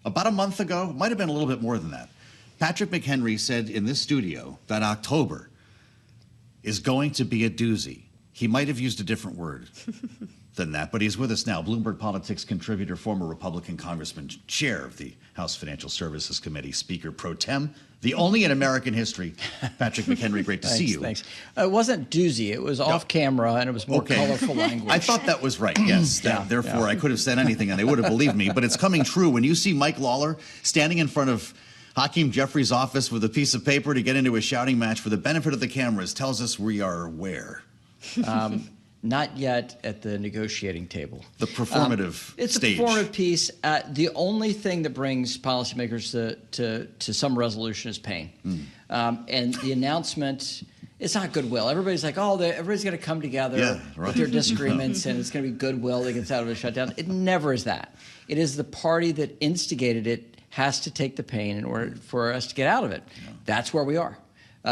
about a month ago, might have been a little bit more than that, Patrick McHenry said in this studio that October is going to be a doozy. He might have used a different word than that, but he's with us now. Bloomberg politics contributor, former Republican congressman, chair of the House Financial Services Committee, Speaker pro tem, the only in American history. Patrick McHenry, great to see you. Thanks. It wasn't doozy. It was off camera, and it was more colorful language. I thought that was right, yes. Therefore, I could have said anything, and they would have believed me. But it's coming true. When you see Mike Lawler standing in front of Hakeem Jeffrey's office with a piece of paper to get into a shouting match for the benefit of the cameras, tells us we are where? Not yet at the negotiating table. The performative it's stage. It's a performative piece. The only thing that brings policymakers to some resolution is pain. And the announcement, it's not goodwill. Everybody's like, oh, everybody's going to come together with their disagreements, and it's going to be goodwill that gets out of a shutdown. It never is that. It is the party that instigated it has to take the pain in order for us to get out of it. That's where we are.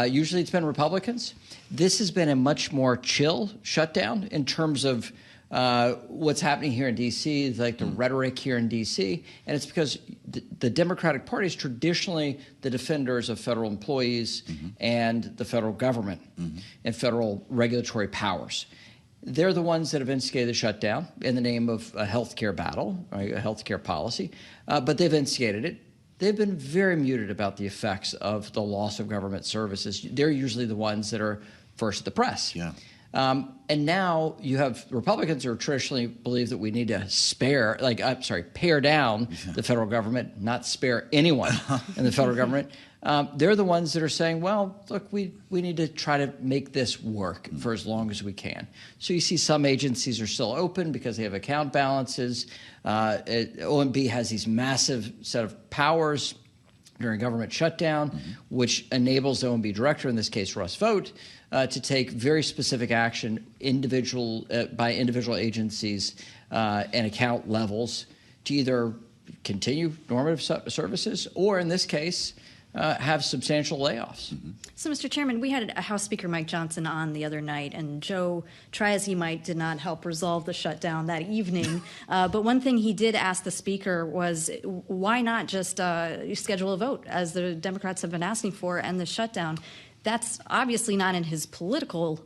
Usually it's been Republicans. This has been a much more chill shutdown in terms of what's happening here in D.C., like the rhetoric here in D.C., and it's because the Democratic Party is traditionally the defenders of federal employees and the federal government and federal regulatory powers. They're the ones that have instigated the shutdown in the name of a health care battle, right, a health care policy, but they've instigated it. They've been very muted about the effects of the loss of government services. They're usually the ones that are first at the press. And now you have Republicans who traditionally believe that we need to pare down the federal government, not spare anyone in the federal government. They're the ones that are saying, well, look, we need to try to make this work for as long as we can. So you see some agencies are still open because they have account balances. OMB has these massive set of powers during government shutdown, which enables the OMB director, in this case Russ Vought, to take very specific action by individual agencies and account levels to either continue normative services or, in this case, have substantial layoffs. So, Mr. Chairman, we had House Speaker Mike Johnson on the other night, and Joe, try as he might, did not help resolve the shutdown that evening. But one thing he did ask the Speaker was, why not just schedule a vote, as the Democrats have been asking for, and the shutdown? That's obviously not in his political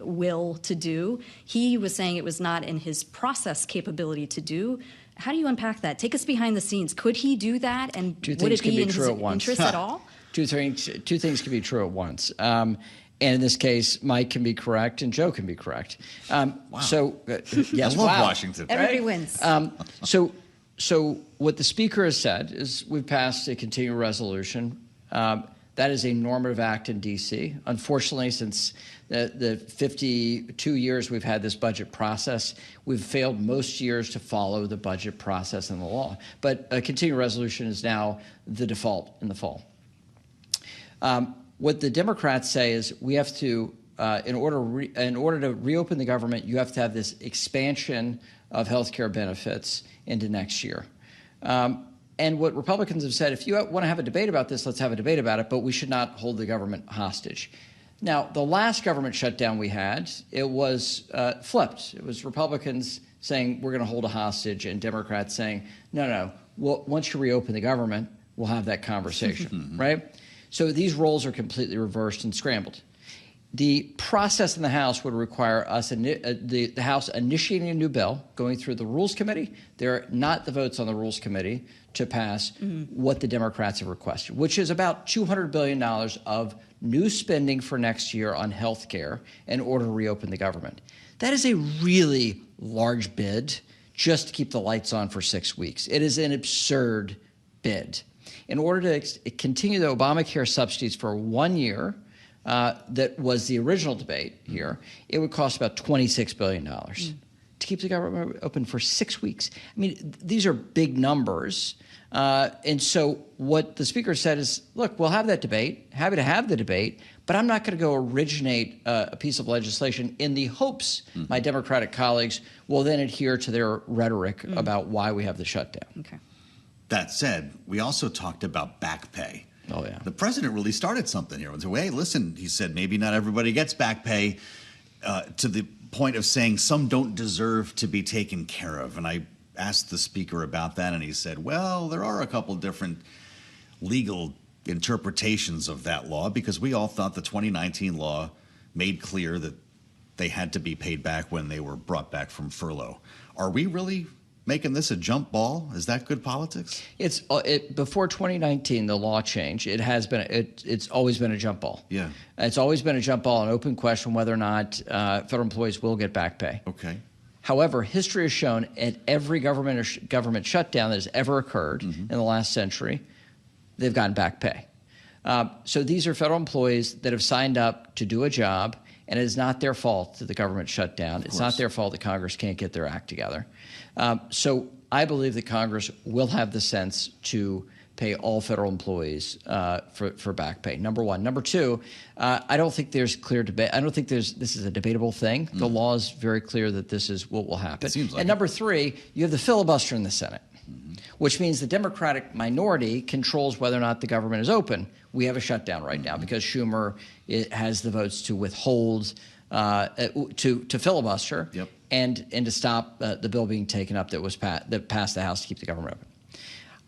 will to do. He was saying it was not in his process capability to do. How do you unpack that? Take us behind the scenes. Could he do that, and would it be in his interest at all? Two things can be true at once. And in this case, Mike can be correct and Joe can be correct. Wow. So, yes, I love Washington. Everybody wins. So what the Speaker has said is we've passed a continuing resolution. That is a normative act in D.C. Unfortunately, since the 52 years we've had this budget process, we've failed most years to follow the budget process and the law. But a continuing resolution is now the default in the fall. What the Democrats say is we have to, in order to reopen the government, you have to have this expansion of health care benefits into next year. And what Republicans have said, if you want to have a debate about this, let's have a debate about it, but we should not hold the government hostage. Now, the last government shutdown we had, it was flipped. It was Republicans saying we're going to hold a hostage and Democrats saying, no, well, once you reopen the government, we'll have that conversation, right? So these roles are completely reversed and scrambled. The process in the House would require us, the House initiating a new bill, going through the Rules Committee. There are not the votes on the Rules Committee to pass what the Democrats have requested, which is about $200 billion of new spending for next year on health care in order to reopen the government. That is a really large bid just to keep the lights on for 6 weeks. It is an absurd bid. In order to continue the Obamacare subsidies for 1 year, that was the original debate here, it would cost about $26 billion to keep the government open for 6 weeks. I mean, these are big numbers. And so what the Speaker said is, look, we'll have that debate, happy to have the debate, but I'm not going to go originate a piece of legislation in the hopes my Democratic colleagues will then adhere to their rhetoric about why we have the shutdown. Okay. That said, we also talked about back pay. Oh, yeah. The president really started something here. Hey, listen, he said, maybe not everybody gets back pay, to the point of saying some don't deserve to be taken care of. And I asked the speaker about that, and he said, well, there are a couple different legal interpretations of that law, because we all thought the 2019 law made clear that they had to be paid back when they were brought back from furlough. Are we really making this a jump ball? Is that good politics? Before 2019, the law changed. It's always been a jump ball. Yeah. It's always been a jump ball, an open question whether or not federal employees will get back pay. Okay. However, history has shown at every government shutdown that has ever occurred in the last century, they've gotten back pay. So these are federal employees that have signed up to do a job, and it is not their fault that the government shut down. It's not their fault that Congress can't get their act together. So I believe that Congress will have the sense to pay all federal employees for back pay, number one. Number two, I don't think there's clear debate. I don't think this is a debatable thing. The law is very clear that this is what will happen. It seems like and number three, you have the filibuster in the Senate, which means the Democratic minority controls whether or not the government is open. We have a shutdown right now because Schumer has the votes to withhold, to filibuster, and to stop the bill being taken up that passed the House to keep the government open.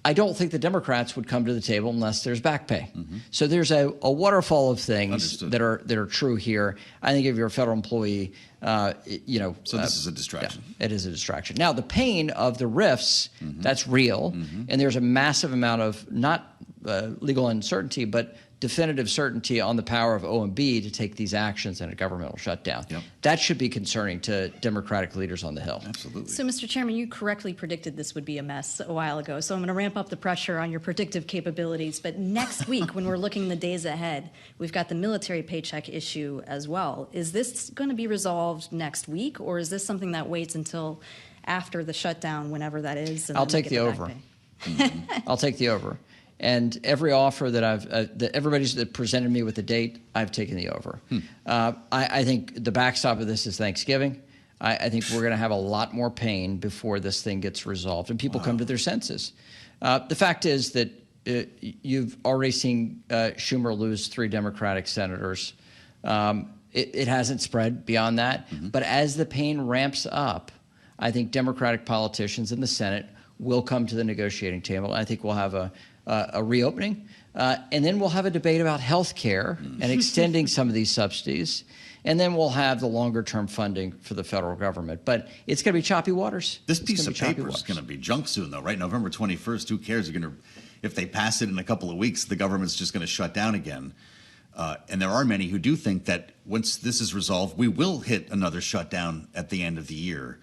I don't think the Democrats would come to the table unless there's back pay. So there's a waterfall of things that are true here. I think if you're a federal employee, So this is a distraction. Yeah, it is a distraction. Now, the pain of the rifts, that's real, and there's a massive amount of not legal uncertainty, but definitive certainty on the power of OMB to take these actions in a governmental shutdown. That should be concerning to Democratic leaders on the Hill. Absolutely. So, Mr. Chairman, you correctly predicted this would be a mess a while ago, so I'm going to ramp up the pressure on your predictive capabilities. But next week, when we're looking the days ahead, we've got the military paycheck issue as well. Is this going to be resolved next week, or is this something that waits until after the shutdown, whenever that is? And I'll take the over. I'll take the over. And every offer that everybody's that presented me with a date, I've taken the over. I think the backstop of this is Thanksgiving. I think we're going to have a lot more pain before this thing gets resolved and people come to their senses. The fact is that you've already seen Schumer lose 3 Democratic senators. It hasn't spread beyond that. But as the pain ramps up, I think Democratic politicians in the Senate will come to the negotiating table. I think we'll have a reopening, and then we'll have a debate about health care and extending some of these subsidies, and then we'll have the longer-term funding for the federal government. But it's going to be choppy waters. This piece of paper is going to be junk soon, though, right? November 21st, who cares? If they pass it in a couple of weeks, the government's just going to shut down again. And there are many who do think that once this is resolved, we will hit another shutdown at the end of the year.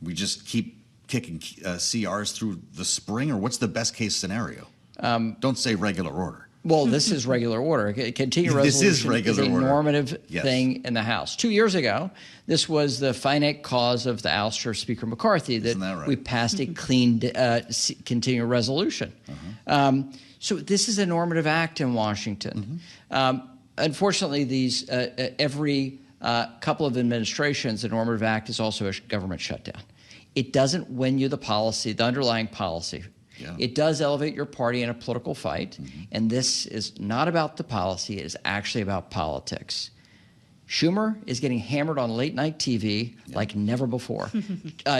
We just keep kicking CRs through the spring, or what's the best-case scenario? Don't say regular order. Well, this is regular order. Continuing resolution is a normative thing in the House. 2 years ago, this was the finite cause of the ouster of Speaker McCarthy that we passed a clean continuing resolution. So this is a normative act in Washington. Unfortunately, every couple of administrations, the normative act is also a government shutdown. It doesn't win you the policy, the underlying policy. It does elevate your party in a political fight, and this is not about the policy. It is actually about politics. Schumer is getting hammered on late-night TV like never before.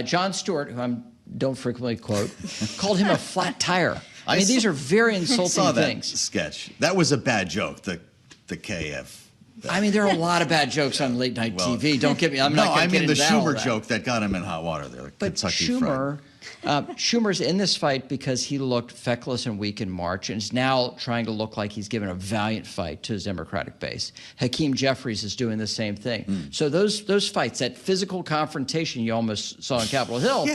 Jon Stewart, who I don't frequently quote, called him a flat tire. I mean, these are very insulting saw that things. Sketch. That was a bad joke, the KF. I mean, there are a lot of bad jokes on late-night TV. Don't get me. I'm not going to get into that. No, I mean the Schumer joke that got him in hot water there. Like but Schumer's in this fight because he looked feckless and weak in March and is now trying to look like he's given a valiant fight to his Democratic base. Hakeem Jeffries is doing the same thing. So those fights, that physical confrontation you almost saw on Capitol Hill,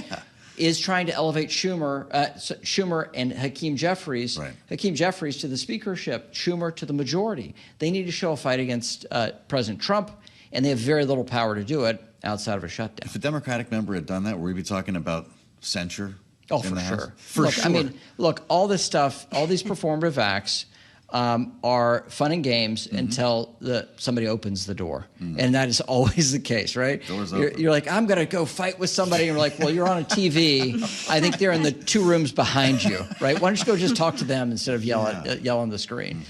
is trying to elevate Schumer and Hakeem Jeffries, Hakeem Jeffries to the speakership, Schumer to the majority. They need to show a fight against President Trump, and they have very little power to do it outside of a shutdown. If a Democratic member had done that, would we be talking about censure? Oh, for sure. For sure. I mean, look, all this stuff, all these performative acts are fun and games until somebody opens the door. And that is always the case, right? You're like, I'm going to go fight with somebody. And you're like, well, you're on a TV. I think they're in the 2 rooms behind you, right? Why don't you go just talk to them instead of yell on the screen?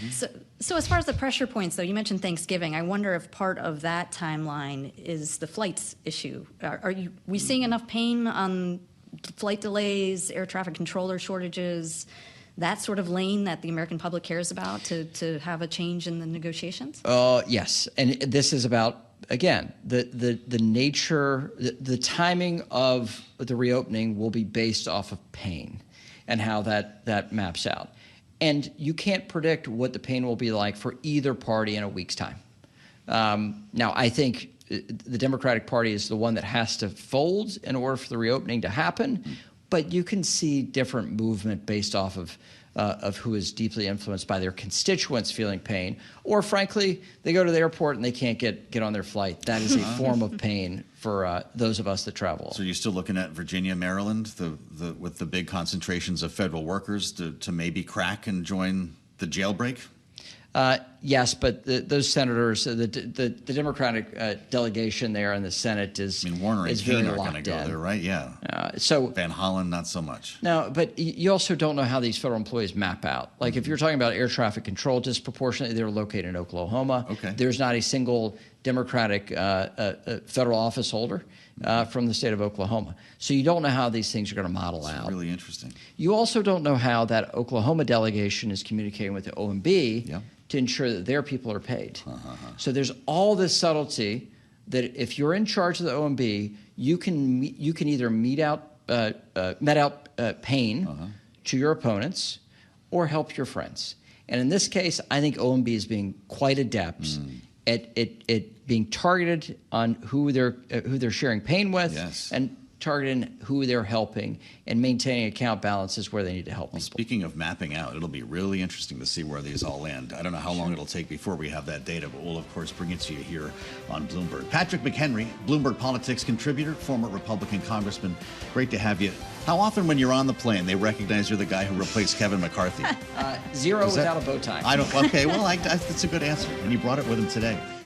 So as far as the pressure points, though, you mentioned Thanksgiving. I wonder if part of that timeline is the flights issue. Are we seeing enough pain on flight delays, air traffic controller shortages, that sort of lane that the American public cares about to have a change in the negotiations? Yes, and this is about, again, the nature, the timing of the reopening will be based off of pain and how that maps out. And you can't predict what the pain will be like for either party in a week's time. Now, I think the Democratic Party is the one that has to fold in order for the reopening to happen, but you can see different movement based off of who is deeply influenced by their constituents feeling pain, or frankly, they go to the airport and they can't get on their flight. That is a form of pain for those of us that travel. So you're still looking at Virginia, Maryland, with the big concentrations of federal workers to maybe crack and join the jailbreak? Yes, but those senators, the Democratic delegation there in the Senate is, Warner and very Keene are going to locked go in. there, right? Yeah. So Van Hollen, not so much. No, but you also don't know how these federal employees map out. Like if you're talking about air traffic control, disproportionately they're located in Oklahoma. Okay. There's not a single Democratic federal office holder from the state of Oklahoma. So you don't know how these things are going to model out. Really interesting. You also don't know how that Oklahoma delegation is communicating with the OMB Yeah. to ensure that their people are paid. So there's all this subtlety that if you're in charge of the OMB, you can either met out pain to your opponents or help your friends. And in this case, I think OMB is being quite adept at being targeted on who they're sharing pain with, Yes. and targeting who they're helping and maintaining account balances where they need to help people. Speaking of mapping out, it'll be really interesting to see where these all land. I don't know how long it'll take before we have that data, but we'll, of course, bring it to you here on Bloomberg. Patrick McHenry, Bloomberg Politics contributor, former Republican congressman. Great to have you. How often when you're on the plane, they recognize you're the guy who replaced Kevin McCarthy? Zero without a bow tie. I don't. Okay, well, that's a good answer. And you brought it with him today.